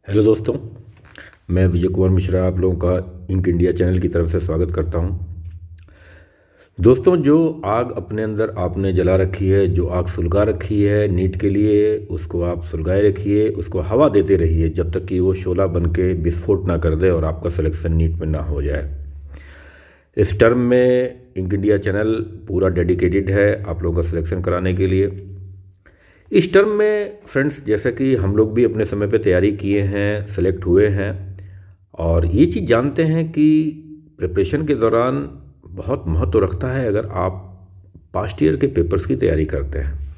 Hello दोस्तों, मैं विजय कुमार मिश्रा आप लोगों का इंक इंडिया चैनल की तरफ से स्वागत करता हूं। दोस्तों, जो आग अपने अंदर आपने जला रखी है, जो आग सुलगा रखी है नीट के लिए, उसको आप सुलगाए रखिए, उसको हवा देते रहिए जब तक कि वो शोला बन के विस्फोट ना कर दे और आपका सिलेक्शन नीट में ना हो जाए। इस टर्म में इंक इंडिया चैनल पूरा डेडिकेटेड है आप लोगों का सिलेक्शन कराने के लिए। इस टर्म में फ्रेंड्स, जैसा कि हम लोग भी अपने समय पे तैयारी किए हैं, सेलेक्ट हुए हैं और ये चीज़ जानते हैं कि प्रिपरेशन के दौरान बहुत महत्व रखता है। अगर आप पास्ट ईयर के पेपर्स की तैयारी करते हैं,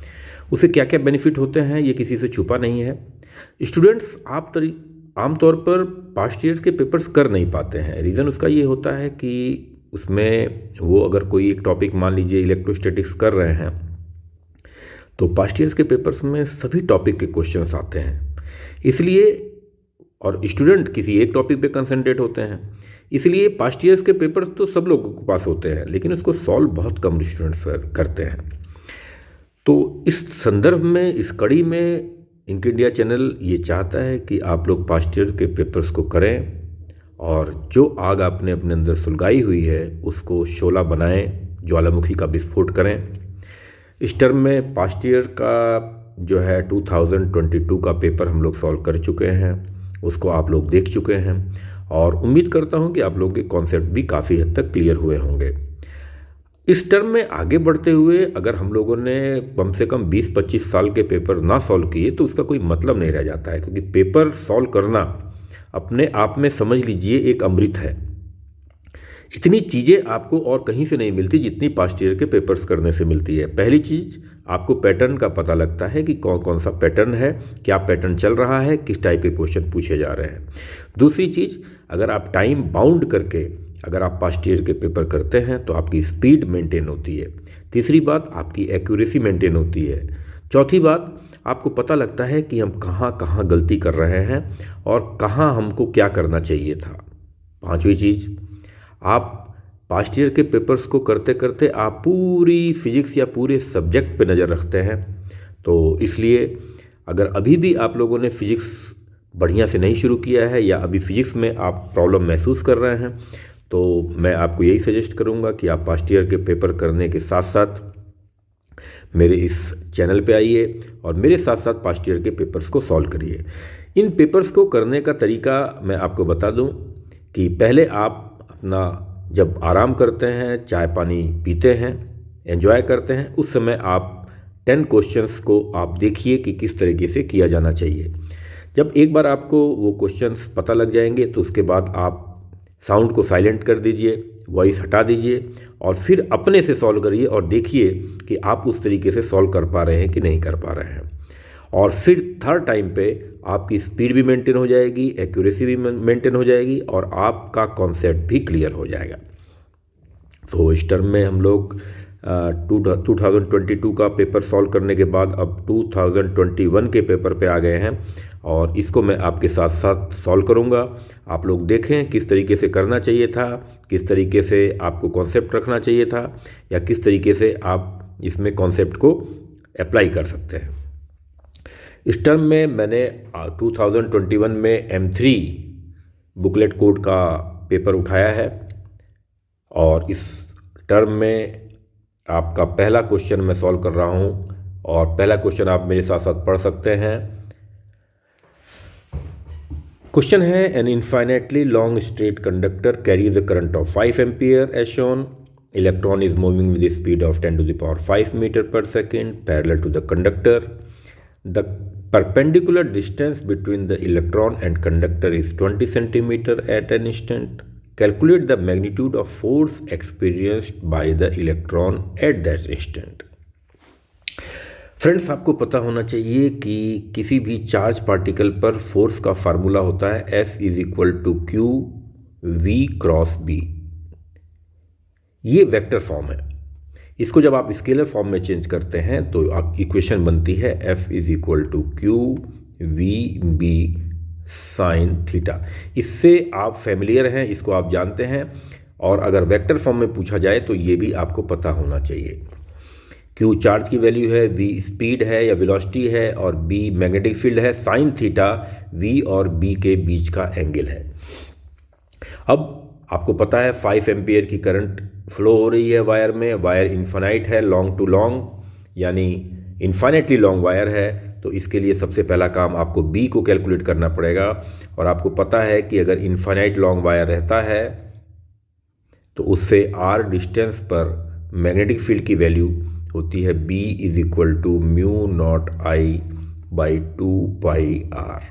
उसे क्या क्या बेनिफिट होते हैं ये किसी से छुपा नहीं है। स्टूडेंट्स आमतौर पर पास्ट ईयर के पेपर्स कर नहीं पाते हैं। रीज़न उसका ये होता है कि उसमें वो अगर कोई एक टॉपिक, मान लीजिए इलेक्ट्रोस्टैटिक्स कर रहे हैं, तो पास्ट ईयर्स के पेपर्स में सभी टॉपिक के क्वेश्चंस आते हैं। इसलिए, और स्टूडेंट किसी एक टॉपिक पे कंसंट्रेट होते हैं, इसलिए पास्ट ईयर्स के पेपर्स तो सब लोगों के पास होते हैं, लेकिन उसको सॉल्व बहुत कम स्टूडेंट्स करते हैं। तो इस संदर्भ में, इस कड़ी में इंक इंडिया चैनल ये चाहता है कि आप लोग पास्ट ईयर के पेपर्स को करें और जो आग आपने अपने अंदर सुलगाई हुई है उसको शोला बनाएं, ज्वालामुखी का विस्फोट करें। इस टर्म में पास्ट ईयर का जो है 2022 का पेपर हम लोग सॉल्व कर चुके हैं, उसको आप लोग देख चुके हैं और उम्मीद करता हूं कि आप लोगों के कॉन्सेप्ट भी काफ़ी हद तक क्लियर हुए होंगे। इस टर्म में आगे बढ़ते हुए अगर हम लोगों ने कम से कम 20-25 साल के पेपर ना सॉल्व किए तो उसका कोई मतलब नहीं रह जाता है, क्योंकि पेपर सॉल्व करना अपने आप में समझ लीजिए एक अमृत है। इतनी चीज़ें आपको और कहीं से नहीं मिलती जितनी पास्ट ईयर के पेपर्स करने से मिलती है। पहली चीज़, आपको पैटर्न का पता लगता है कि कौन कौन सा पैटर्न है, क्या पैटर्न चल रहा है, किस टाइप के क्वेश्चन पूछे जा रहे हैं। दूसरी चीज़, अगर आप टाइम बाउंड करके अगर आप पास्ट ईयर के पेपर करते हैं तो आपकी स्पीड मेंटेन होती है। तीसरी बात, आपकी एक्यूरेसी मेंटेन होती है। चौथी बात, आपको पता लगता है कि हम कहाँ कहाँ गलती कर रहे हैं और कहाँ हमको क्या करना चाहिए था। पांचवी चीज़, आप पास्ट ईयर के पेपर्स को करते करते आप पूरी फिजिक्स या पूरे सब्जेक्ट पे नज़र रखते हैं। तो इसलिए अगर अभी भी आप लोगों ने फिजिक्स बढ़िया से नहीं शुरू किया है या अभी फिजिक्स में आप प्रॉब्लम महसूस कर रहे हैं, तो मैं आपको यही सजेस्ट करूंगा कि आप पास्ट ईयर के पेपर करने के साथ साथ मेरे इस चैनल पे आइए और मेरे साथ साथ पास्ट ईयर के पेपर्स को सॉल्व करिए। इन पेपर्स को करने का तरीका मैं आपको बता दूं कि पहले आप अपना जब आराम करते हैं, चाय पानी पीते हैं, एंजॉय करते हैं, उस समय आप 10 क्वेश्चंस को आप देखिए कि किस तरीके से किया जाना चाहिए। जब एक बार आपको वो क्वेश्चंस पता लग जाएंगे तो उसके बाद आप साउंड को साइलेंट कर दीजिए, वॉइस हटा दीजिए और फिर अपने से सॉल्व करिए और देखिए कि आप उस तरीके से सॉल्व कर पा रहे हैं कि नहीं कर पा रहे हैं। और फिर थर्ड टाइम पे आपकी स्पीड भी मेंटेन हो जाएगी, एक्यूरेसी भी मेंटेन हो जाएगी और आपका कॉन्सेप्ट भी क्लियर हो जाएगा। तो इस टर्म में हम लोग 2022 का पेपर सॉल्व करने के बाद अब 2021 के पेपर पे आ गए हैं और इसको मैं आपके साथ साथ सॉल्व करूंगा। आप लोग देखें किस तरीके से करना चाहिए था, किस तरीके से आपको कॉन्सेप्ट रखना चाहिए था या किस तरीके से आप इसमें कॉन्सेप्ट को अप्लाई कर सकते हैं। इस टर्म में मैंने 2021 में M3 बुकलेट कोड का पेपर उठाया है और इस टर्म में आपका पहला क्वेश्चन मैं सॉल्व कर रहा हूं और पहला क्वेश्चन आप मेरे साथ साथ पढ़ सकते हैं। क्वेश्चन है, an infinitely long straight conductor carries a current of 5 ampere as shown, electron is moving with speed of 10⁵ metre per second parallel to the conductor. The perpendicular distance between the electron and conductor is 20 centimeter at an instant. Calculate the magnitude of force experienced by the electron at that instant. Friends, आपको पता होना चाहिए कि किसी भी charge particle पर force का formula होता है F=q(v)×b। ये वेक्टर फॉर्म है। इसको जब आप स्केलर फॉर्म में चेंज करते हैं तो आप इक्वेशन बनती है F=q(v)b)sin θ। इससे आप फैमिलियर हैं, इसको आप जानते हैं और अगर वेक्टर फॉर्म में पूछा जाए तो ये भी आपको पता होना चाहिए। क्यू चार्ज की वैल्यू है, वी स्पीड है या वेलोसिटी है, और बी मैग्नेटिक फील्ड है, साइन थीटा वी और बी के बीच का एंगल है। अब आपको पता है 5 एम्पियर की करंट फ्लो हो रही है वायर में, वायर इन्फानाइट है, लॉन्ग टू लॉन्ग यानी इन्फाइनेटली लॉन्ग वायर है। तो इसके लिए सबसे पहला काम आपको बी को कैलकुलेट करना पड़ेगा, और आपको पता है कि अगर इन्फाइनाइट लॉन्ग वायर रहता है तो उससे आर डिस्टेंस पर मैग्नेटिक फील्ड की वैल्यू होती है B is equal to mu not I by 2πr।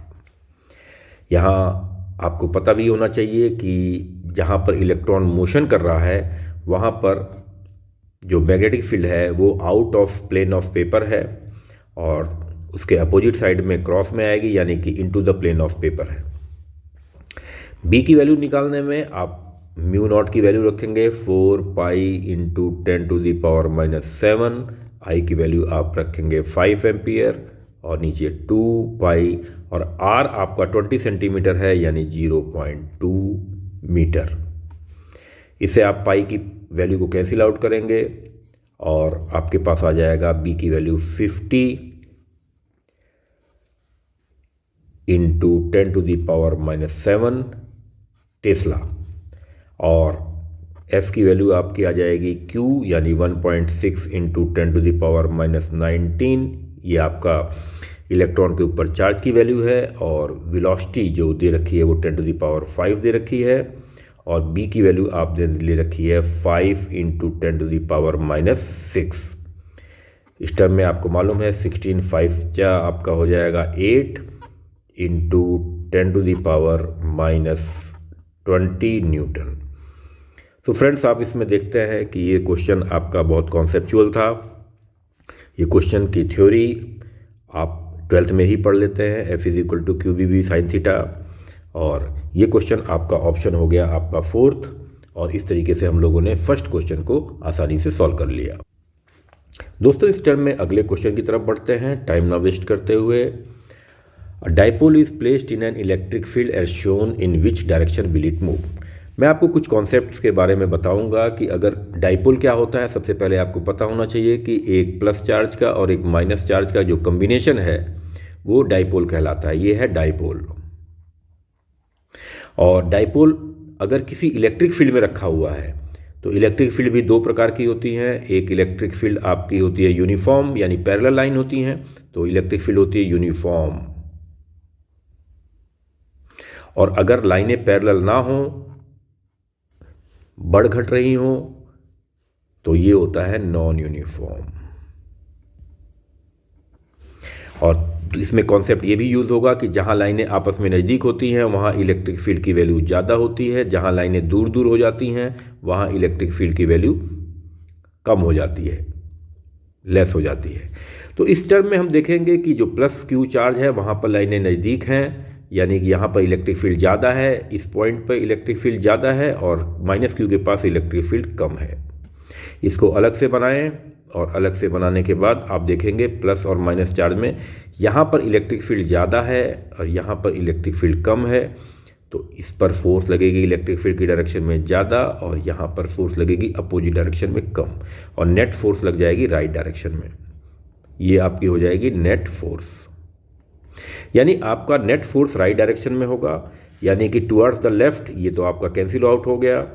यहाँ आपको पता भी होना चाहिए कि जहाँ पर इलेक्ट्रॉन मोशन कर रहा है वहाँ पर जो मैग्नेटिक फील्ड है वो out of plane of paper है, और उसके अपोजिट साइड में क्रॉस में आएगी, यानी कि into the plane of paper है। बी की वैल्यू निकालने में आप म्यू नॉट की वैल्यू रखेंगे 4π इंटू 10⁻⁻⁷, आई की वैल्यू आप रखेंगे 5 एम्पियर और नीचे 2π, और आर आपका 20 सेंटीमीटर है यानी 0.2 मीटर। इसे आप पाई की वैल्यू को कैंसिल आउट करेंगे और आपके पास आ जाएगा बी की वैल्यू 50 इंटू 10⁻⁻⁷ टेस्ला, और एफ की वैल्यू आपकी आ जाएगी क्यू यानी 1.6 इंटू 10⁻⁻19। ये आपका इलेक्ट्रॉन के ऊपर चार्ज की वैल्यू है, और वेलोसिटी जो दे रखी है वो 10⁻5 दे रखी है, और बी की वैल्यू आप ले रखी है 5 इंटू 10⁻⁻6। इस टर्म में आपको मालूम है 16 5 आपका हो जाएगा 8 इंटू 10⁻⁻20 न्यूटन। तो फ्रेंड्स आप इसमें देखते हैं कि ये क्वेश्चन आपका बहुत कॉन्सेप्चुअल था। ये क्वेश्चन की थ्योरी आप 12th में ही पढ़ लेते हैं, F is equal to Q B B sine theta, और ये क्वेश्चन आपका ऑप्शन हो गया आपका 4th, और इस तरीके से हम लोगों ने फर्स्ट क्वेश्चन को आसानी से सॉल्व कर लिया। दोस्तों इस टर्म में अगले क्वेश्चन की तरफ बढ़ते हैं टाइम ना वेस्ट करते हुए। Dipole is placed in an electric field as shown in which direction will it move. मैं आपको कुछ कॉन्सेप्ट्स के बारे में बताऊंगा कि अगर डाइपोल क्या होता है। सबसे पहले आपको पता होना चाहिए कि एक प्लस चार्ज का और एक माइनस चार्ज का जो कॉम्बिनेशन है वो डाइपोल कहलाता है। ये है डाइपोल। और डाइपोल अगर किसी इलेक्ट्रिक फील्ड में रखा हुआ है तो इलेक्ट्रिक फील्ड भी दो प्रकार की होती हैं। एक इलेक्ट्रिक फील्ड आपकी होती है यूनिफॉर्म यानी पैरेलल लाइन होती हैं, तो इलेक्ट्रिक फील्ड होती है यूनिफॉर्म। और अगर लाइनें पैरेलल ना हो, बढ़ घट रही हो, तो ये होता है नॉन यूनिफॉर्म। और इसमें कॉन्सेप्ट ये भी यूज होगा कि जहां लाइनें आपस में नज़दीक होती हैं वहां इलेक्ट्रिक फील्ड की वैल्यू ज़्यादा होती है, जहां लाइनें दूर दूर हो जाती हैं वहां इलेक्ट्रिक फील्ड की वैल्यू कम हो जाती है, लेस हो जाती है। तो इस टर्म में हम देखेंगे कि जो प्लस क्यू चार्ज है वहां पर लाइनें नज़दीक हैं, यानी कि यहाँ पर इलेक्ट्रिक फील्ड ज़्यादा है, इस पॉइंट पर इलेक्ट्रिक फील्ड ज़्यादा है, और माइनस क्यू के पास इलेक्ट्रिक फील्ड कम है। इसको अलग से बनाएं, और अलग से बनाने के बाद आप देखेंगे प्लस और माइनस चार्ज में यहाँ पर इलेक्ट्रिक फील्ड ज़्यादा है और यहाँ पर इलेक्ट्रिक फील्ड कम है, तो इस पर फोर्स लगेगी इलेक्ट्रिक फील्ड की डायरेक्शन में ज़्यादा, और यहाँ पर फोर्स लगेगी अपोजिट डायरेक्शन में कम, और नेट फोर्स लग जाएगी राइट डायरेक्शन में। ये आपकी हो जाएगी नेट फोर्स, यानी आपका नेट फोर्स राइट डायरेक्शन में होगा, यानी कि टुवर्ड्स द लेफ्ट ये तो आपका कैंसिल आउट हो गया,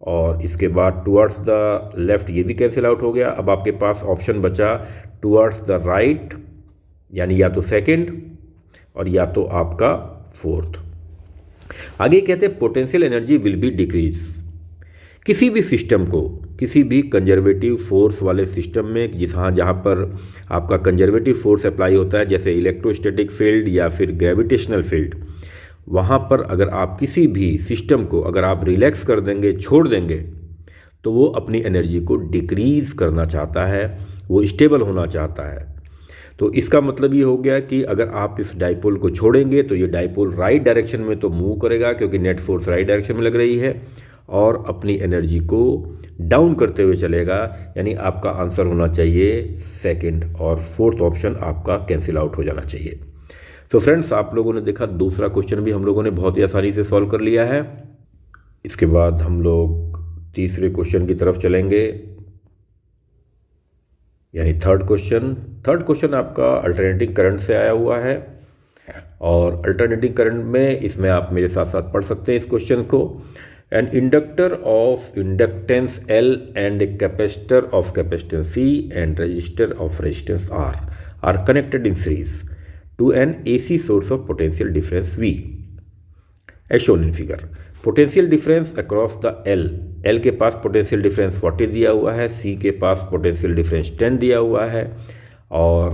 और इसके बाद टुवर्ड्स द लेफ्ट ये भी कैंसिल आउट हो गया। अब आपके पास ऑप्शन बचा टुवर्ड्स द राइट, यानी या तो सेकंड और या तो आपका फोर्थ। आगे कहते हैं potential energy will be decrease. किसी भी सिस्टम को, किसी भी कंजर्वेटिव फोर्स वाले सिस्टम में जहाँ पर आपका कंजर्वेटिव फोर्स अप्लाई होता है, जैसे इलेक्ट्रोस्टैटिक फील्ड या फिर ग्रेविटेशनल फील्ड, वहाँ पर अगर आप किसी भी सिस्टम को अगर आप रिलैक्स कर देंगे, छोड़ देंगे, तो वो अपनी एनर्जी को डिक्रीज करना चाहता है, वो स्टेबल होना चाहता है। तो इसका मतलब ये हो गया कि अगर आप इस डाइपोल को छोड़ेंगे तो ये डाइपोल राइट डायरेक्शन में तो मूव करेगा क्योंकि नेट फोर्स राइट डायरेक्शन में लग रही है, और अपनी एनर्जी को डाउन करते हुए चलेगा, यानी आपका आंसर होना चाहिए सेकंड, और फोर्थ ऑप्शन आपका कैंसिल आउट हो जाना चाहिए। तो फ्रेंड्स आप लोगों ने देखा दूसरा क्वेश्चन भी हम लोगों ने बहुत ही आसानी से सॉल्व कर लिया है। इसके बाद हम लोग तीसरे क्वेश्चन की तरफ चलेंगे। यानी थर्ड क्वेश्चन आपका अल्टरनेटिंग करंट से आया हुआ है। और अल्टरनेटिंग करंट में इसमें आप मेरे साथ साथ पढ़ सकते हैं इस क्वेश्चन को। An inductor of inductance L and a capacitor of capacitance C and resistor of resistance R are connected in series to an AC source of potential difference V as shown in figure. Potential difference across the L के पास potential difference 40 दिया हुआ है, C के पास potential difference 10 दिया हुआ है, और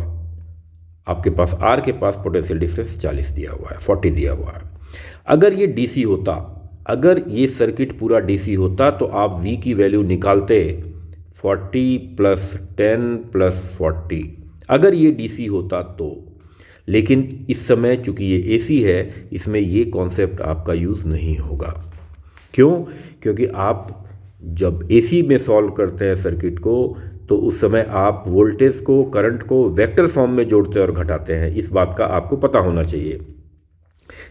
आपके पास R के पास पोटेंशियल डिफरेंस 40 दिया हुआ है, 40 दिया हुआ है। अगर ये DC होता, अगर ये सर्किट पूरा DC होता तो आप V की वैल्यू निकालते 40 + 10 + 40, अगर ये DC होता तो। लेकिन इस समय चूंकि ये AC है, इसमें ये कॉन्सेप्ट आपका यूज़ नहीं होगा। क्यों? क्योंकि आप जब AC में सॉल्व करते हैं सर्किट को तो उस समय आप वोल्टेज को, करंट को वेक्टर फॉर्म में जोड़ते और घटाते हैं। इस बात का आपको पता होना चाहिए।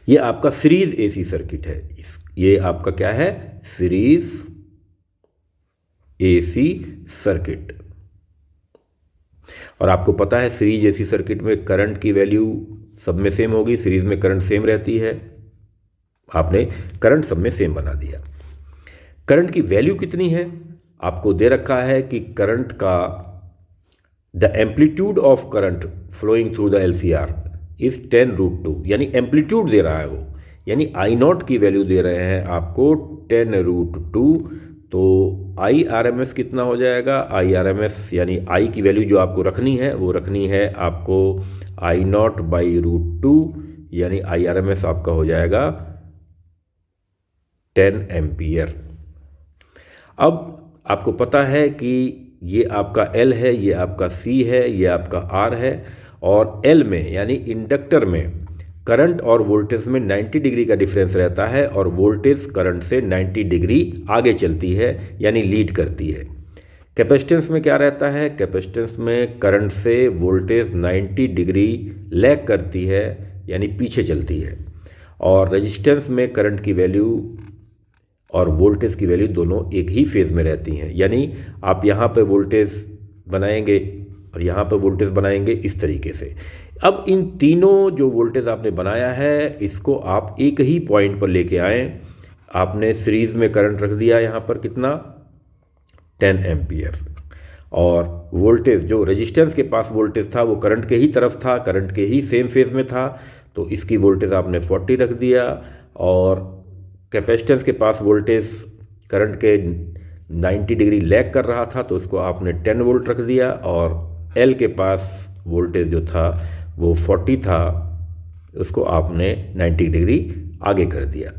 ये आपका सीरीज AC सर्किट है। ये आपका क्या है? Series AC circuit. और आपको पता है सीरीज AC सर्किट में करंट की वैल्यू सब में सेम होगी, सीरीज में करंट सेम रहती है। आपने करंट सब में सेम बना दिया। करंट की वैल्यू कितनी है? आपको दे रखा है कि करंट का the amplitude of current flowing through the LCR is 10√2, यानी एम्पलीट्यूड दे रहा है वो, यानी I0 की वैल्यू दे रहे हैं आपको 10√2। तो IRMS कितना हो जाएगा? IRMS यानी I की वैल्यू जो आपको रखनी है वो रखनी है आपको I0/√2, यानी IRMS आपका हो जाएगा 10 एम्पियर। अब आपको पता है कि ये आपका L है, ये आपका C है, ये आपका R है, और L में यानी इंडक्टर में करंट और वोल्टेज में 90 डिग्री का डिफरेंस रहता है, और वोल्टेज करंट से 90 डिग्री आगे चलती है, यानी लीड करती है। कैपेसिटेंस में क्या रहता है? कैपेसिटेंस में करंट से वोल्टेज 90 डिग्री लैग करती है, यानी पीछे चलती है। और रेजिस्टेंस में करंट की वैल्यू और वोल्टेज की वैल्यू दोनों एक ही फेज में रहती हैं, यानी आप यहाँ पे वोल्टेज बनाएंगे और यहाँ पे वोल्टेज बनाएंगे इस तरीके से। अब इन तीनों जो वोल्टेज आपने बनाया है इसको आप एक ही पॉइंट पर लेके आए। आपने सीरीज में करंट रख दिया यहाँ पर कितना? 10 एम्पियर। और वोल्टेज जो रेजिस्टेंस के पास वोल्टेज था वो करंट के ही तरफ था, करंट के ही सेम फेज में था, तो इसकी वोल्टेज आपने 40 रख दिया। और कैपेसिटेंस के पास वोल्टेज करंट के 90 डिग्री लैग कर रहा था, तो उसको आपने 10 वोल्ट रख दिया। और L के पास वोल्टेज जो था वो 40 था, उसको आपने 90 डिग्री आगे कर दिया।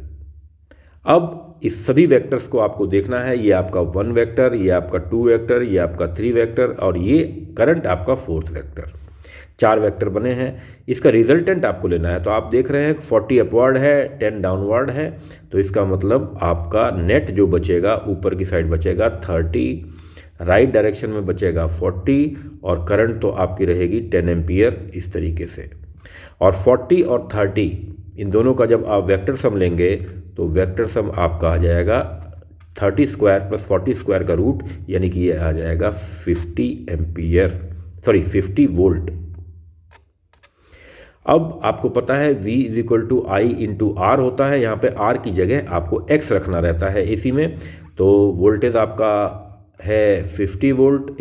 अब इस सभी वेक्टर्स को आपको देखना है। ये आपका 1 वेक्टर, ये आपका 2 वेक्टर, ये आपका 3 वेक्टर, और ये करंट आपका 4th वेक्टर। 4 वेक्टर बने हैं। इसका रिजल्टेंट आपको लेना है। तो आप देख रहे हैं 40 अपवर्ड है, 10 डाउनवर्ड है, तो इसका मतलब आपका नेट जो बचेगा ऊपर की साइड बचेगा 30, राइट डायरेक्शन में बचेगा 40, और करंट तो आपकी रहेगी 10 एम्पियर इस तरीके से। और 40 और 30 इन दोनों का जब आप वेक्टर सम लेंगे तो वेक्टर सम आपका आ जाएगा 30² + 40² का रूट, यानी कि ये आ जाएगा 50 वोल्ट। अब आपको पता है V = I × R होता है। यहाँ पे R की जगह आपको X रखना रहता है AC में। तो वोल्टेज आपका है 50 वोल्ट =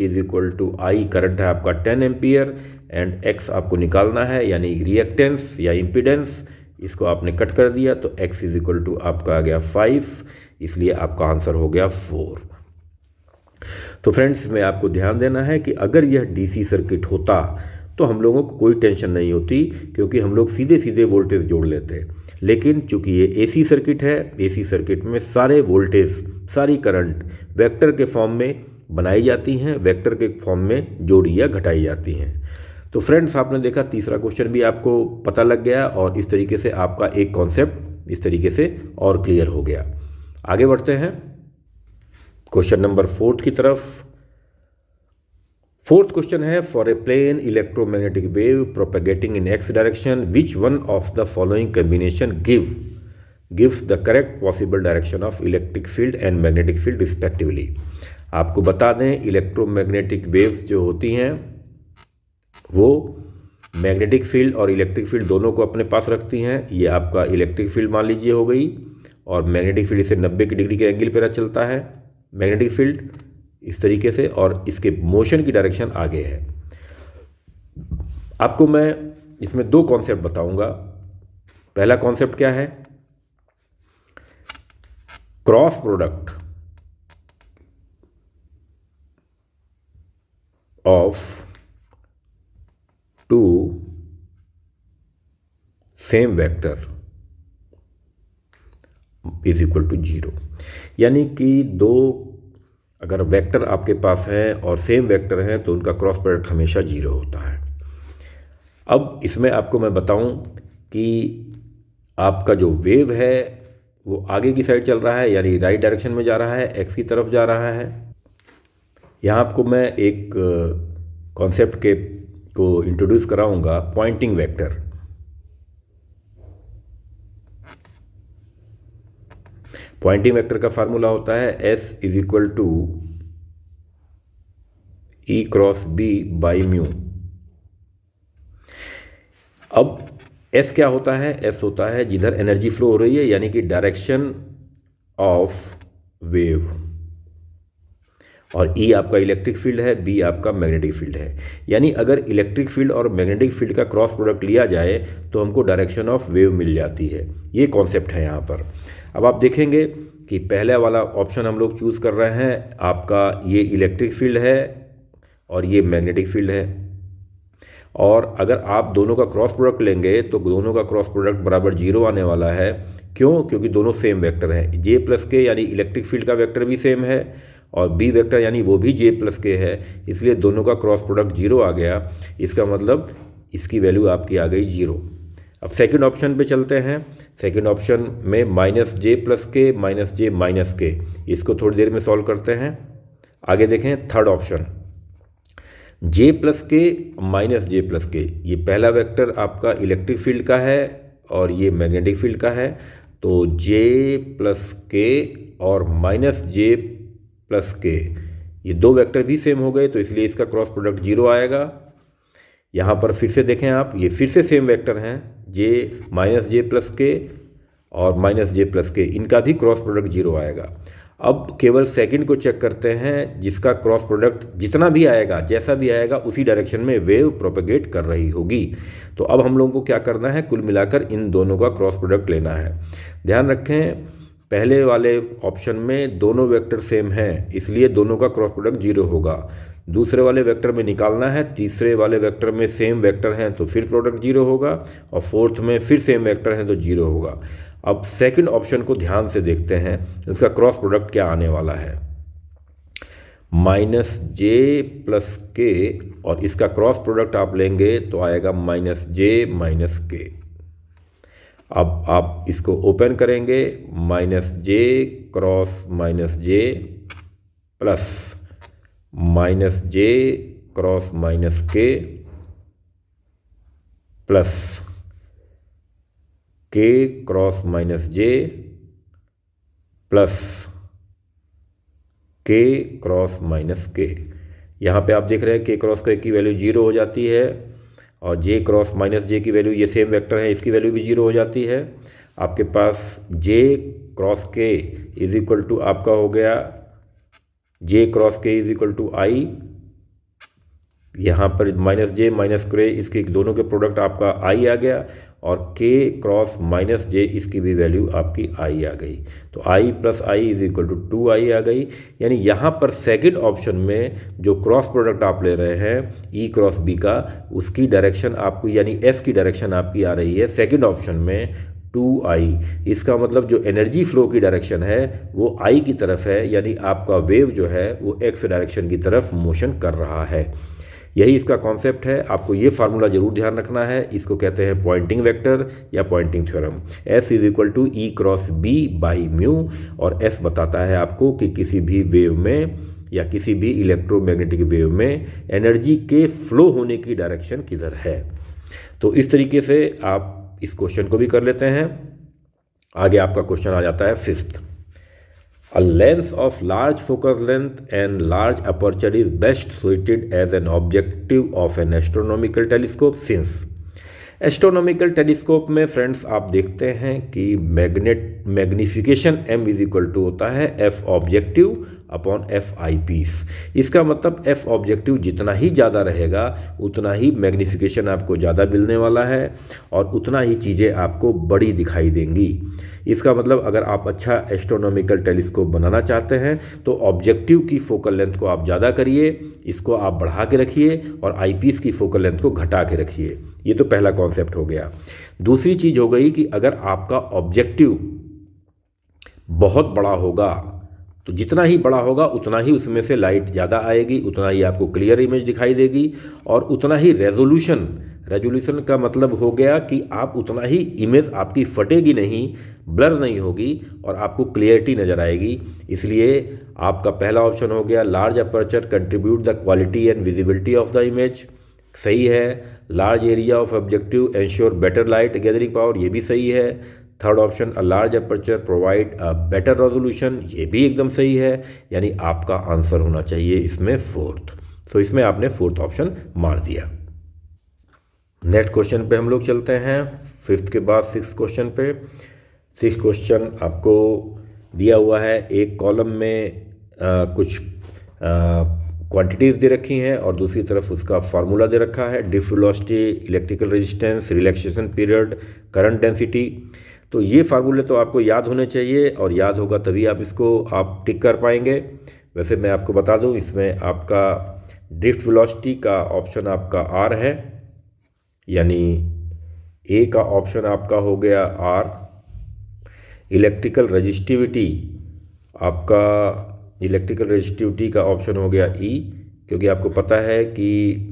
I, करंट है आपका 10 एम्पियर, एंड X आपको निकालना है, यानी रिएक्टेंस या इम्पीडेंस। इसको आपने कट कर दिया तो X = आपका आ गया 5, इसलिए आपका आंसर हो गया 4। तो फ्रेंड्स, इसमें आपको ध्यान देना है कि अगर यह DC सर्किट होता तो हम लोगों को कोई टेंशन नहीं होती, क्योंकि हम लोग सीधे सीधे वोल्टेज जोड़ लेते। लेकिन चूंकि ये AC सर्किट है, AC सर्किट में सारे वोल्टेज, सारी करंट वेक्टर के फॉर्म में बनाई जाती हैं, वेक्टर के फॉर्म में जोड़ी या घटाई जाती हैं। तो फ्रेंड्स, आपने देखा तीसरा क्वेश्चन भी आपको पता लग गया, और इस तरीके से आपका एक कॉन्सेप्ट इस तरीके से और क्लियर हो गया। आगे बढ़ते हैं क्वेश्चन नंबर 4 की तरफ। 4th क्वेश्चन है, for a plane electromagnetic wave propagating in X direction, which one of the following combination gives the correct possible direction of electric field and magnetic field respectively। आपको बता दें, electromagnetic waves जो होती हैं वो magnetic field और electric field दोनों को अपने पास रखती हैं। ये आपका इलेक्ट्रिक फील्ड मान लीजिए हो गई, और मैग्नेटिक फील्ड इसे 90 डिग्री के एंगल पर चलता है मैग्नेटिक फील्ड इस तरीके से, और इसके मोशन की डायरेक्शन आगे है। आपको मैं इसमें दो कॉन्सेप्ट बताऊंगा। पहला कॉन्सेप्ट क्या है, cross product of two same vector is equal to 0। यानी कि दो अगर वेक्टर आपके पास हैं और सेम वेक्टर हैं तो उनका क्रॉस प्रोडक्ट हमेशा 0 होता है। अब इसमें आपको मैं बताऊं कि आपका जो वेव है वो आगे की साइड चल रहा है, यानी राइट डायरेक्शन में जा रहा है, एक्स की तरफ जा रहा है। यहाँ आपको मैं एक कॉन्सेप्ट को इंट्रोड्यूस कराऊंगा, पॉइंटिंग वेक्टर। पॉइंटिंग वेक्टर का फार्मूला होता है S is equal to E cross B by mu. अब S क्या होता है, S होता है जिधर एनर्जी फ्लो हो रही है, यानी कि डायरेक्शन ऑफ वेव, और E आपका इलेक्ट्रिक फील्ड है, B आपका मैग्नेटिक फील्ड है। यानी अगर इलेक्ट्रिक फील्ड और मैग्नेटिक फील्ड का क्रॉस प्रोडक्ट लिया जाए तो हमको डायरेक्शन ऑफ वेव मिल जाती है। ये कॉन्सेप्ट है यहाँ पर। अब आप देखेंगे कि पहले वाला ऑप्शन हम लोग चूज़ कर रहे हैं, आपका ये इलेक्ट्रिक फील्ड है और ये मैग्नेटिक फील्ड है, और अगर आप दोनों का क्रॉस प्रोडक्ट लेंगे तो दोनों का क्रॉस प्रोडक्ट बराबर 0 आने वाला है। क्यों? क्योंकि दोनों सेम वेक्टर हैं। J प्लस के यानी इलेक्ट्रिक फील्ड का वेक्टर भी सेम है, और B वेक्टर यानी वो भी J प्लस के है, इसलिए दोनों का क्रॉस प्रोडक्ट 0 आ गया। इसका मतलब इसकी वैल्यू आपकी आ गई 0। अब सेकंड ऑप्शन पे चलते हैं। सेकंड ऑप्शन में -J प्लस के -J माइनस के, इसको थोड़ी देर में सॉल्व करते हैं। आगे देखें थर्ड ऑप्शन, J प्लस के -J प्लस के, ये पहला वेक्टर आपका इलेक्ट्रिक फील्ड का है और ये मैग्नेटिक फील्ड का है, तो J प्लस के और -J प्लस के ये दो वेक्टर भी सेम हो गए, तो इसलिए इसका क्रॉस प्रोडक्ट 0 आएगा। यहाँ पर फिर से देखें आप, ये फिर से सेम वेक्टर हैं, J प्लस के और -J प्लस के, इनका भी क्रॉस प्रोडक्ट 0 आएगा। अब केवल सेकंड को चेक करते हैं, जिसका क्रॉस प्रोडक्ट जितना भी आएगा, जैसा भी आएगा, उसी डायरेक्शन में वेव प्रोपेगेट कर रही होगी। तो अब हम लोगों को क्या करना है, कुल मिलाकर इन दोनों का क्रॉस प्रोडक्ट लेना है। ध्यान रखें, पहले वाले ऑप्शन में दोनों वेक्टर सेम हैं, इसलिए दोनों का क्रॉस प्रोडक्ट 0 होगा। दूसरे वाले वेक्टर में निकालना है, तीसरे वाले वेक्टर में सेम वेक्टर हैं तो फिर प्रोडक्ट 0 होगा, और फोर्थ में फिर सेम वेक्टर हैं तो 0 होगा। अब सेकंड ऑप्शन को ध्यान से देखते हैं, इसका क्रॉस प्रोडक्ट क्या आने वाला है, -J प्लस के, और इसका क्रॉस प्रोडक्ट आप लेंगे तो आएगा -J माइनस के। अब आप इसको ओपन करेंगे, -J cross -J plus -J cross -K plus K cross -J plus K cross -K। यहाँ पे आप देख रहे हैं K क्रॉस K की वैल्यू 0 हो जाती है, और J क्रॉस -J की वैल्यू, ये सेम वेक्टर है, इसकी वैल्यू भी 0 हो जाती है। आपके पास J cross K is equal to आपका हो गया J cross K is equal to I। यहाँ पर -J माइनस K, इसके दोनों के प्रोडक्ट आपका I आ गया, और K क्रॉस -J इसकी भी वैल्यू आपकी I आ गई, तो I plus I is equal to 2I आ गई। यानी यहाँ पर सेकंड ऑप्शन में जो क्रॉस प्रोडक्ट आप ले रहे हैं E क्रॉस B का, उसकी डायरेक्शन आपको, यानी S की डायरेक्शन आपकी आ रही है सेकंड ऑप्शन में 2I। इसका मतलब जो एनर्जी फ्लो की डायरेक्शन है वो I की तरफ है, यानी आपका वेव जो है वो X डायरेक्शन की तरफ मोशन कर रहा है। यही इसका कॉन्सेप्ट है। आपको ये फार्मूला जरूर ध्यान रखना है, इसको कहते हैं पॉइंटिंग वेक्टर या Poynting theorem. S is equal to E cross B by mu, और S बताता है आपको कि किसी भी वेव में या किसी भी इलेक्ट्रोमैग्नेटिक वेव में एनर्जी के फ्लो होने की डायरेक्शन किधर है। तो इस तरीके से आप इस क्वेश्चन को भी कर लेते हैं। आगे आपका क्वेश्चन आ जाता है fifth. A lens of large focal length and large aperture is best suited as an objective of an astronomical telescope since astronomical telescope में फ्रेंड्स आप देखते हैं कि magnification m is equal to होता है f objective upon f eyepiece. इसका मतलब f objective जितना ही ज़्यादा रहेगा उतना ही मैग्निफिकेशन आपको ज़्यादा मिलने वाला है और उतना ही चीज़ें आपको बड़ी दिखाई देंगी। इसका मतलब अगर आप अच्छा एस्ट्रोनॉमिकल टेलीस्कोप बनाना चाहते हैं तो ऑब्जेक्टिव की फोकल लेंथ को आप ज़्यादा करिए, इसको आप बढ़ा के रखिए और आईपीस की फोकल लेंथ को घटा के रखिए। ये तो पहला कॉन्सेप्ट हो गया। दूसरी चीज़ हो गई कि अगर आपका ऑब्जेक्टिव बहुत बड़ा होगा तो जितना ही बड़ा होगा उतना ही उसमें से लाइट ज़्यादा आएगी, उतना ही आपको क्लियर इमेज दिखाई देगी और उतना ही रेजोल्यूशन का मतलब हो गया कि आप उतना ही इमेज आपकी फटेगी नहीं, ब्लर नहीं होगी और आपको क्लियरिटी नज़र आएगी। इसलिए आपका पहला ऑप्शन हो गया large aperture contribute the quality and visibility of the image, सही है। Large area of objective ensure better light gathering power, ये भी सही है। Third option a large aperture provide a better resolution, ये भी एकदम सही है। यानी आपका आंसर होना चाहिए इसमें फोर्थ। तो इसमें आपने फोर्थ ऑप्शन मार दिया। नेक्स्ट क्वेश्चन पे हम लोग चलते हैं, फिफ्थ के बाद सिक्स क्वेश्चन पे। सिक्स क्वेश्चन आपको दिया हुआ है, एक कॉलम में कुछ क्वांटिटीज दे रखी हैं और दूसरी तरफ उसका फार्मूला दे रखा है, drift velocity, electrical resistance, relaxation period, current density. तो ये फार्मूले तो आपको याद होने चाहिए और याद होगा तभी आप इसको आप टिक कर पाएंगे। वैसे मैं आपको बता दूं इसमें आपका ड्रिफ्ट वेलोसिटी का ऑप्शन आपका आर है, यानी ए का ऑप्शन आपका हो गया आर। इलेक्ट्रिकल रेजिस्टिविटी का ऑप्शन हो गया ई, क्योंकि आपको पता है कि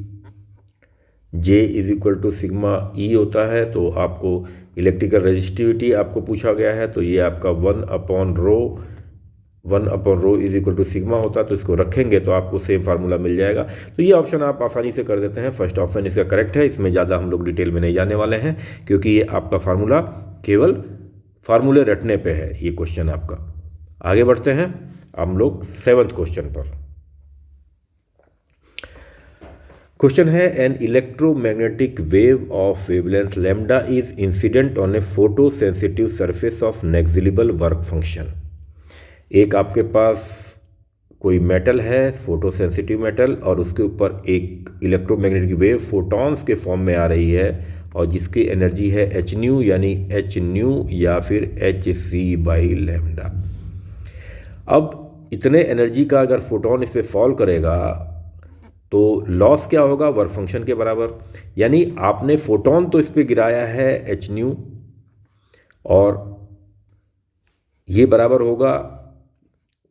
J is equal to sigma E होता है। तो आपको इलेक्ट्रिकल रेजिस्टिविटी आपको पूछा गया है, तो ये आपका 1/ρ इज इक्वल टू सिग्मा होता है। तो इसको रखेंगे तो आपको सेम फार्मूला मिल जाएगा। तो ये ऑप्शन आप आसानी से कर देते हैं। फर्स्ट ऑप्शन इसका करेक्ट है, इसमें ज़्यादा हम लोग डिटेल में नहीं जाने वाले हैं क्योंकि ये आपका फार्मूला केवल फार्मूले रटने पे है ये क्वेश्चन आपका। आगे बढ़ते हैं हम लोग सेवंथ क्वेश्चन पर। क्वेश्चन है an electromagnetic wave of wavelength lambda is incident on A photo sensitive surface of negligible work function. एक आपके पास कोई मेटल है, फोटो सेंसिटिव मेटल, और उसके ऊपर एक इलेक्ट्रोमैग्नेटिक वेव फोटॉन्स के फॉर्म में आ रही है और जिसकी एनर्जी है एच न्यू, यानी एच न्यू या फिर एच सी बाई लैम्डा। अब इतने एनर्जी का अगर फोटोन इस पर फॉल करेगा तो लॉस क्या होगा, वर्क फंक्शन के बराबर। यानी आपने फोटोन तो इस पर गिराया है एच न्यू और ये बराबर होगा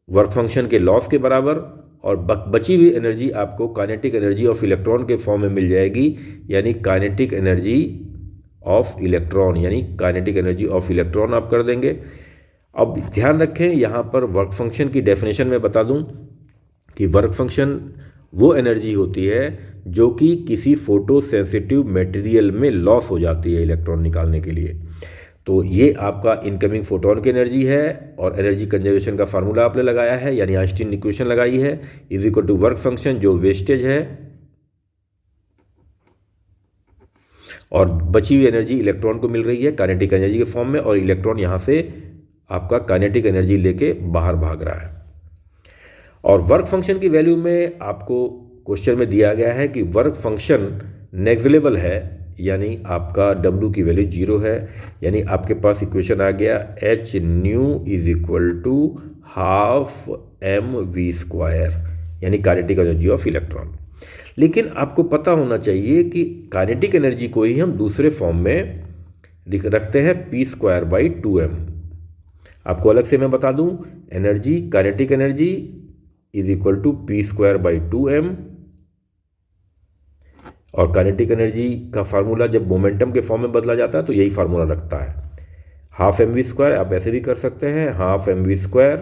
वर्क फंक्शन के लॉस के बराबर, और बची हुई एनर्जी आपको काइनेटिक एनर्जी ऑफ इलेक्ट्रॉन के फॉर्म में मिल जाएगी, यानी काइनेटिक एनर्जी ऑफ इलेक्ट्रॉन, यानी काइनेटिक एनर्जी ऑफ इलेक्ट्रॉन आप कर देंगे। अब ध्यान रखें यहाँ पर वर्क फंक्शन की डेफिनेशन में बता दूं कि वर्क फंक्शन वो एनर्जी होती है जो कि किसी फोटो सेंसिटिव मटेरियल में लॉस हो जाती है इलेक्ट्रॉन निकालने के लिए। तो ये आपका इनकमिंग फोटोन की एनर्जी है और एनर्जी कंजर्वेशन का फार्मूला आपने लगाया है, यानी आइंस्टीन इक्वेशन लगाई है, is equal to work function जो वेस्टेज है और बची हुई एनर्जी इलेक्ट्रॉन को मिल रही है काइनेटिक एनर्जी के फॉर्म में, और इलेक्ट्रॉन यहाँ से आपका काइनेटिक एनर्जी लेके बाहर भाग रहा है। और वर्क फंक्शन की वैल्यू में आपको क्वेश्चन में दिया गया है कि वर्क फंक्शन नेग्लिजिबल है, यानी आपका W की वैल्यू 0 है। यानी आपके पास इक्वेशन आ गया h nu is equal to half mv², यानी काइनेटिक एनर्जी ऑफ इलेक्ट्रॉन। लेकिन आपको पता होना चाहिए कि काइनेटिक एनर्जी को ही हम दूसरे फॉर्म में रखते हैं p²/2m। आपको अलग से मैं बता दूं, energy kinetic energy is equal to p²/2m, और काइनेटिक एनर्जी का फार्मूला जब मोमेंटम के फॉर्म में बदला जाता है तो यही फार्मूला रखता है। हाफ mv², आप ऐसे भी कर सकते हैं, half mv²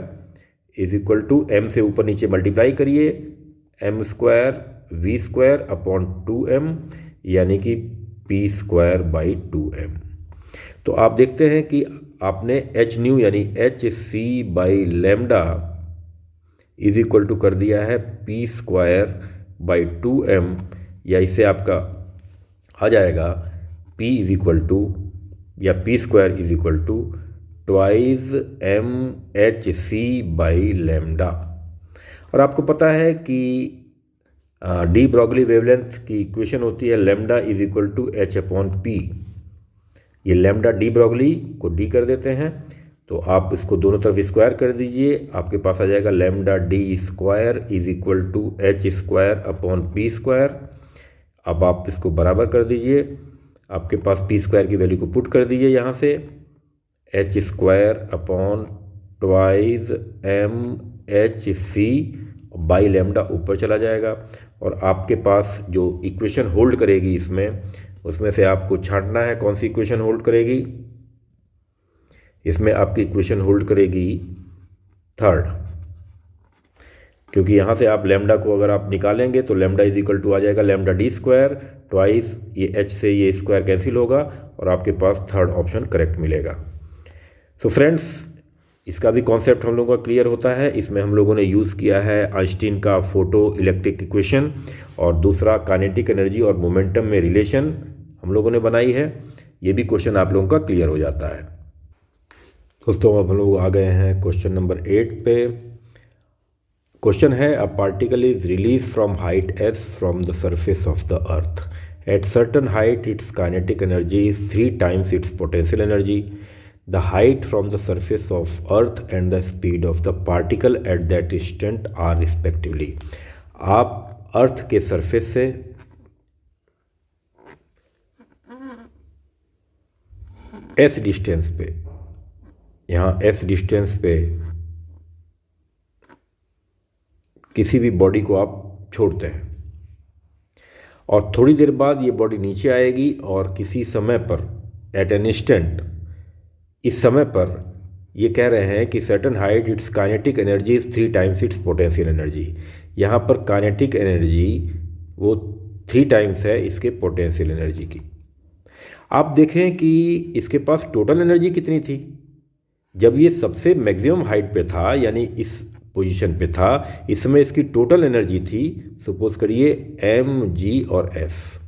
is equal to m से ऊपर नीचे मल्टीप्लाई करिए m²v²/2m, यानी कि p²/2m। तो आप देखते हैं कि आपने एच न्यू यानी H C by lambda is equal to कर दिया है पी स्क्वायर बाई 2m, या इससे आपका आ जाएगा P इज इक्वल टू या P square is equal to twice M H C by lambda. और आपको पता है कि डी ब्रॉगली वेवलेंथ की इक्वेशन होती है lambda is equal to H upon P. ये लेमडा डी ब्रॉगली को डी कर देते हैं, तो आप इसको दोनों तरफ स्क्वायर कर दीजिए, आपके पास आ जाएगा lambda D square is equal to H square upon P square. अब आप इसको बराबर कर दीजिए, आपके पास पी स्क्वायर की वैल्यू को पुट कर दीजिए यहाँ से, H square upon twice M H C by lambda ऊपर चला जाएगा। और आपके पास जो इक्वेशन होल्ड करेगी उसमें से आपको छांटना है कौन सी इक्वेशन होल्ड करेगी। इसमें आपकी इक्वेशन होल्ड करेगी थर्ड, क्योंकि यहाँ से आप लेमडा को अगर आप निकालेंगे तो लेमडा इज इक्वल टू आ जाएगा लेमडा डी स्क्वायर ट्वाइस ये एच से ये स्क्वायर कैंसिल होगा और आपके पास थर्ड ऑप्शन करेक्ट मिलेगा। सो फ्रेंड्स, इसका भी कॉन्सेप्ट हम लोगों का क्लियर होता है। इसमें हम लोगों ने यूज़ किया है आइंस्टीन का फोटो इलेक्ट्रिक इक्वेशन, और दूसरा काइनेटिक एनर्जी और मोमेंटम में रिलेशन हम लोगों ने बनाई है। ये भी क्वेश्चन आप लोगों का क्लियर हो जाता है। दोस्तों, अब हम लोग आ गए हैं क्वेश्चन नंबर 8 पे। क्वेश्चन है a particle is release from height s from the surface of the earth at certain height its kinetic energy is 3 times its potential energy. The height from the surface of earth and the speed of the particle at that instant are respectively. आप earth के surface से s distance पे, यहाँ s distance पे किसी भी body को आप छोड़ते हैं और थोड़ी देर बाद ये बॉडी नीचे आएगी और किसी समय पर एट एन इंस्टेंट, इस समय पर ये कह रहे हैं कि certain height its kinetic energy is 3 times its potential energy. यहाँ पर काइनेटिक एनर्जी वो 3 times है इसके पोटेंशियल एनर्जी की। आप देखें कि इसके पास टोटल एनर्जी कितनी थी। जब ये सबसे मैक्सिमम हाइट पे था, यानी इस पोजीशन पे था, इस समय इसकी टोटल एनर्जी थी, सपोज करिए mg और s।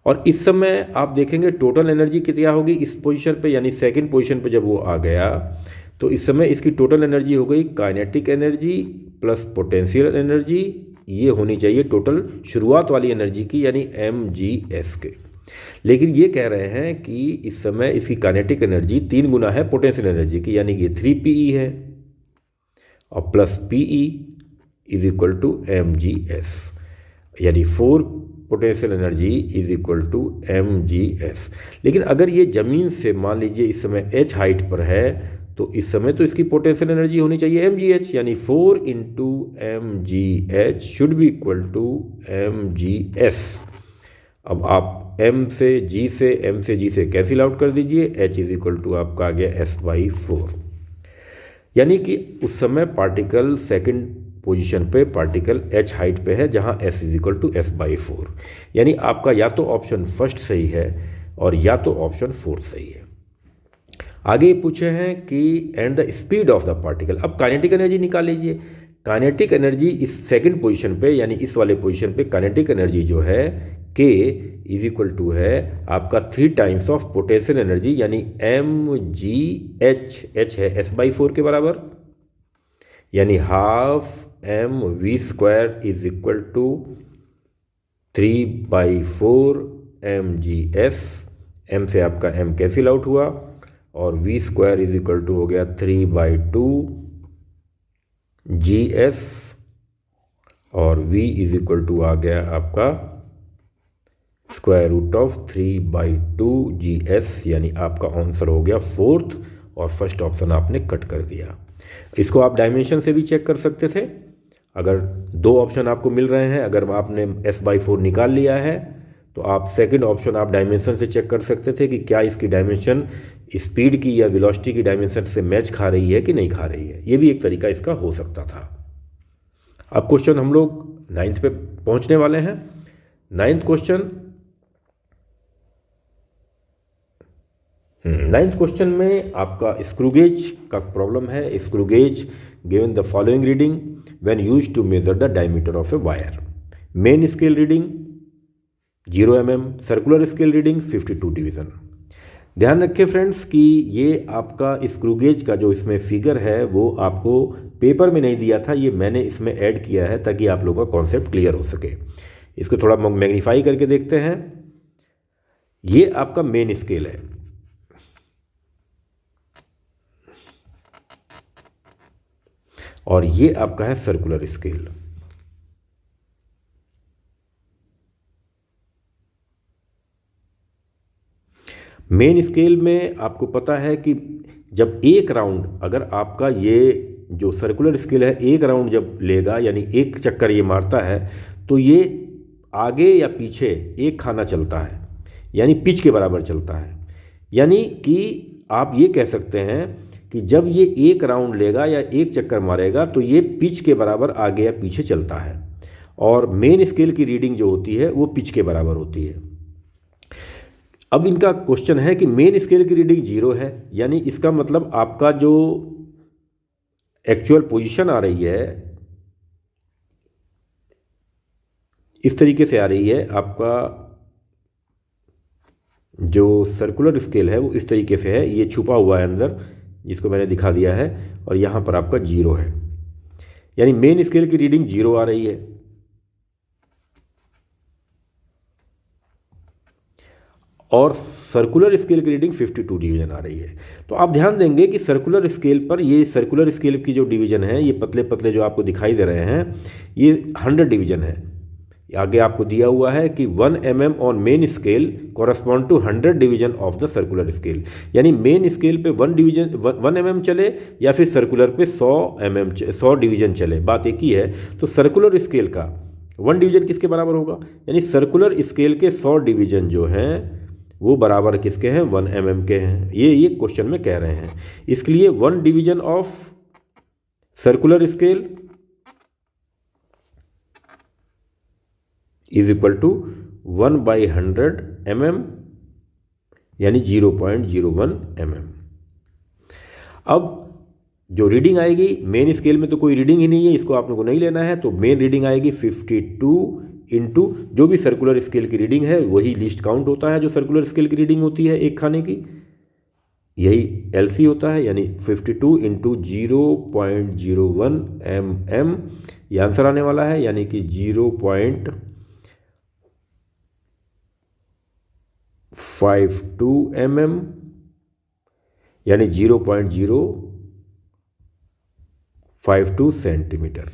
और इस समय आप देखेंगे टोटल एनर्जी कितना होगी इस पोजीशन पे, यानी सेकंड पोजीशन पे जब वो आ गया तो इस समय इसकी टोटल एनर्जी हो गई kinetic energy plus potential energy, ये होनी चाहिए टोटल शुरुआत वाली एनर्जी की, यानी mgs के। लेकिन ये कह रहे हैं कि इस समय इसकी काइनेटिक एनर्जी 3 गुना है पोटेंशियल एनर्जी की, यानी कि 3pe है और plus pe is equal to mgs, यानी 4 potential energy is equal to mgs। लेकिन अगर ये ज़मीन से मान लीजिए इस समय h हाइट पर है तो इस समय तो इसकी पोटेंशियल एनर्जी होनी चाहिए mgh, यानी 4 into mgh should be equal to mgs। अब आप m से g से कैंसिल आउट कर दीजिए, h इज इक्वल टू आपका आ गया s/4, यानी कि उस समय पार्टिकल सेकंड पोजीशन पे पार्टिकल h हाइट पे है जहां s is equal to s/4, यानी आपका या तो ऑप्शन फर्स्ट सही है और या तो ऑप्शन फोर्थ सही है। आगे पूछे हैं कि and the speed of the particle. अब काइनेटिक एनर्जी निकाल लीजिए। काइनेटिक एनर्जी इस सेकंड पोजीशन पे, यानी इस वाले पोजीशन पे काइनेटिक एनर्जी जो है k इज इक्वल टू है आपका 3 times ऑफ पोटेंशियल एनर्जी, यानी mgh, h है s/4 के बराबर, यानी half mv² is equal to 3/4 mgs। m से आपका m कैंसिल आउट हुआ और v² इज इक्वल टू हो गया 3/2 gs और v इज इक्वल टू आ गया आपका स्क्वायर रूट ऑफ 3/2 gs, यानी आपका आंसर हो गया फोर्थ और फर्स्ट ऑप्शन आपने कट कर दिया। इसको आप डायमेंशन से भी चेक कर सकते थे। अगर 2 ऑप्शन आपको मिल रहे हैं, अगर आपने s/4 निकाल लिया है तो आप सेकंड ऑप्शन आप डायमेंशन से चेक कर सकते थे कि क्या इसकी डायमेंशन स्पीड की या वेलोसिटी की डायमेंशन से मैच खा रही है कि नहीं खा रही है। ये भी एक तरीका इसका हो सकता था। अब क्वेश्चन हम लोग 9th पे पहुंचने वाले हैं। 9th क्वेश्चन, नाइन्थ क्वेश्चन में आपका स्क्रू गेज का प्रॉब्लम है। Screw gauge given the following reading when used to measure the diameter of a wire. Main scale reading 0 mm, circular scale reading 52 division. ध्यान रखें फ्रेंड्स कि ये आपका screw gauge का जो इसमें फिगर है वो आपको पेपर में नहीं दिया था, ये मैंने इसमें ऐड किया है ताकि आप लोगों का कॉन्सेप्ट क्लियर हो सके। इसको थोड़ा मैग्नीफाई करके देखते हैं। ये आपका मेन स्केल है, और ये आपका है सर्कुलर स्केल। मेन स्केल में आपको पता है कि जब एक राउंड, अगर आपका ये जो सर्कुलर स्केल है एक राउंड जब लेगा, यानी एक चक्कर ये मारता है, तो ये आगे या पीछे एक खाना चलता है, यानी पिच के बराबर चलता है। यानी कि आप ये कह सकते हैं कि जब ये एक राउंड लेगा या एक चक्कर मारेगा तो ये पिच के बराबर आगे या पीछे चलता है, और मेन स्केल की रीडिंग जो होती है वो पिच के बराबर होती है। अब इनका क्वेश्चन है कि मेन स्केल की रीडिंग 0 है, यानी इसका मतलब आपका जो एक्चुअल पोजीशन आ रही है इस तरीके से आ रही है। आपका जो सर्कुलर स्केल है वो इस तरीके से है, ये छुपा हुआ है अंदर जिसको मैंने दिखा दिया है, और यहाँ पर आपका 0 है, यानी मेन स्केल की रीडिंग 0 आ रही है। और सर्कुलर स्केल की रीडिंग 52 डिवीज़न आ रही है। तो आप ध्यान देंगे कि सर्कुलर स्केल पर, ये सर्कुलर स्केल की जो डिवीज़न है, ये पतले पतले जो आपको दिखाई दे रहे हैं, ये 100 डिवीज़न है। आगे आपको दिया हुआ है कि 1 mm on main scale correspond to 100 division of the circular scale, यानी मेन स्केल पे 1 mm चले या फिर सर्कुलर पे 100 डिवीज़न चले, बात एक ही है। तो सर्कुलर स्केल का 1 डिवीज़न किसके बराबर होगा, यानी सर्कुलर स्केल के 100 डिवीज़न जो हैं वो बराबर किसके हैं, 1 mm के हैं। ये क्वेश्चन में कह रहे हैं। इसके लिए 1 division of circular scale is equal to 1/100 mm, यानी 0.01 mm। अब जो रीडिंग आएगी मेन स्केल में, तो कोई रीडिंग ही नहीं है, इसको आप लोगों को नहीं लेना है, तो मेन रीडिंग आएगी 52 इंटू जो भी सर्कुलर स्केल की रीडिंग है वही लीस्ट काउंट होता है, जो सर्कुलर स्केल की रीडिंग होती है एक खाने की, यही LC होता है, यानी 52 इंटू 0.01 mm, ये आंसर आने वाला है, यानी कि 0.52 mm, यानी 0.052 सेंटीमीटर।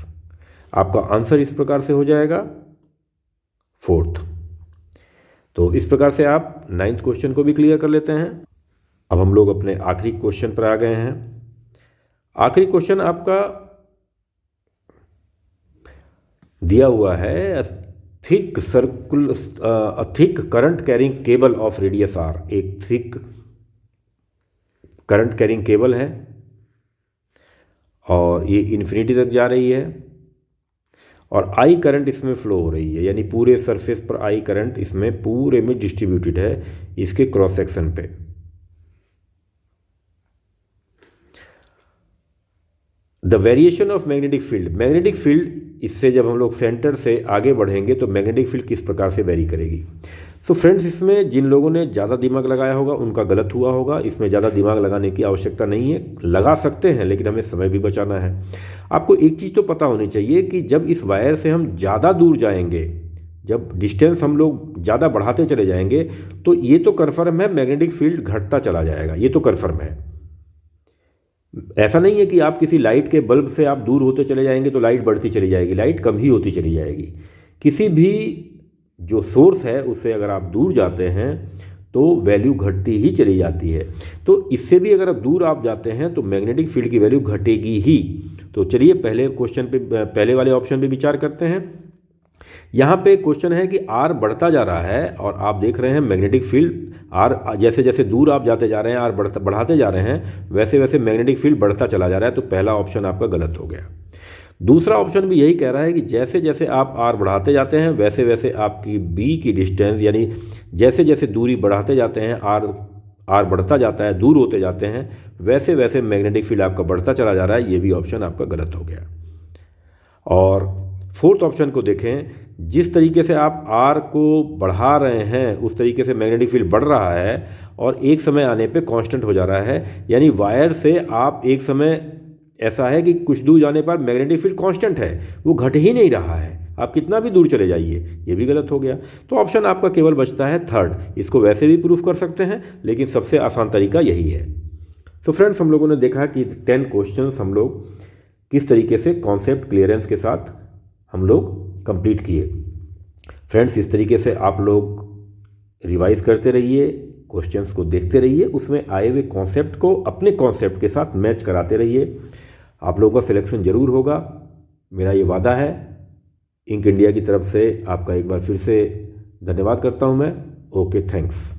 आपका आंसर इस प्रकार से हो जाएगा 4th। तो इस प्रकार से आप 9th क्वेश्चन को भी क्लियर कर लेते हैं। अब हम लोग अपने आखिरी क्वेश्चन पर आ गए हैं। आखिरी क्वेश्चन आपका दिया हुआ है, thick current carrying cable of radius R। एक थिक करंट कैरिंग केबल है और ये इन्फिनिटी तक जा रही है, और आई करंट इसमें फ्लो हो रही है, यानी पूरे सरफेस पर आई करंट इसमें पूरे में डिस्ट्रीब्यूटेड है इसके क्रॉस सेक्शन पे। The variation of magnetic field, इससे जब हम लोग सेंटर से आगे बढ़ेंगे तो मैग्नेटिक फील्ड किस प्रकार से वेरी करेगी। सो फ्रेंड्स, इसमें जिन लोगों ने ज़्यादा दिमाग लगाया होगा उनका गलत हुआ होगा। इसमें ज़्यादा दिमाग लगाने की आवश्यकता नहीं है, लगा सकते हैं लेकिन हमें समय भी बचाना है। आपको एक चीज़ तो पता होनी चाहिए कि जब इस वायर से हम ज़्यादा दूर जाएंगे, जब डिस्टेंस हम लोग ज़्यादा बढ़ाते चले जाएंगे, तो ये तो कन्फर्म है मैग्नेटिक फील्ड घटता चला जाएगा, ये तो कन्फर्म है। ऐसा नहीं है कि आप किसी लाइट के बल्ब से आप दूर होते चले जाएंगे तो लाइट बढ़ती चली जाएगी, लाइट कम ही होती चली जाएगी। किसी भी जो सोर्स है उससे अगर आप दूर जाते हैं तो वैल्यू घटती ही चली जाती है। तो इससे भी अगर दूर आप जाते हैं तो मैग्नेटिक फील्ड की वैल्यू घटेगी ही। तो चलिए पहले क्वेश्चन पे, पहले वाले ऑप्शन पे विचार करते हैं। यहाँ पे क्वेश्चन है कि R बढ़ता जा रहा है और आप देख रहे हैं मैग्नेटिक फील्ड R जैसे जैसे दूर आप जाते जा रहे हैं, R बढ़ाते जा रहे हैं, वैसे वैसे मैग्नेटिक फील्ड बढ़ता चला जा रहा है। तो पहला ऑप्शन आपका गलत हो गया। दूसरा ऑप्शन भी यही कह रहा है कि जैसे जैसे आप R बढ़ाते जाते हैं वैसे वैसे आपकी B की डिस्टेंस, यानी जैसे जैसे दूरी बढ़ाते जाते हैं R आर बढ़ता जाता है, दूर होते जाते हैं, वैसे वैसे मैग्नेटिक फील्ड आपका बढ़ता चला जा रहा है। ये भी ऑप्शन आपका गलत हो गया। और फोर्थ ऑप्शन को देखें, जिस तरीके से आप आर को बढ़ा रहे हैं उस तरीके से मैग्नेटिक फील्ड बढ़ रहा है और एक समय आने पे कांस्टेंट हो जा रहा है, यानी वायर से आप एक समय ऐसा है कि कुछ दूर जाने पर मैग्नेटिक फील्ड कांस्टेंट है, वो घट ही नहीं रहा है, आप कितना भी दूर चले जाइए, ये भी गलत हो गया। तो ऑप्शन आपका केवल बचता है थर्ड। इसको वैसे भी प्रूफ कर सकते हैं, लेकिन सबसे आसान तरीका यही है। तो फ्रेंड्स, हम लोगों ने देखा कि 10 क्वेश्चंस हम लोग किस तरीके से कॉन्सेप्ट क्लियरेंस के साथ हम लोग कंप्लीट किए। फ्रेंड्स, इस तरीके से आप लोग रिवाइज करते रहिए, क्वेश्चंस को देखते रहिए, उसमें आए हुए कॉन्सेप्ट को अपने कॉन्सेप्ट के साथ मैच कराते रहिए। आप लोगों का सिलेक्शन जरूर होगा, मेरा ये वादा है। इंक इंडिया की तरफ से आपका एक बार फिर से धन्यवाद करता हूँ मैं। Okay, thanks.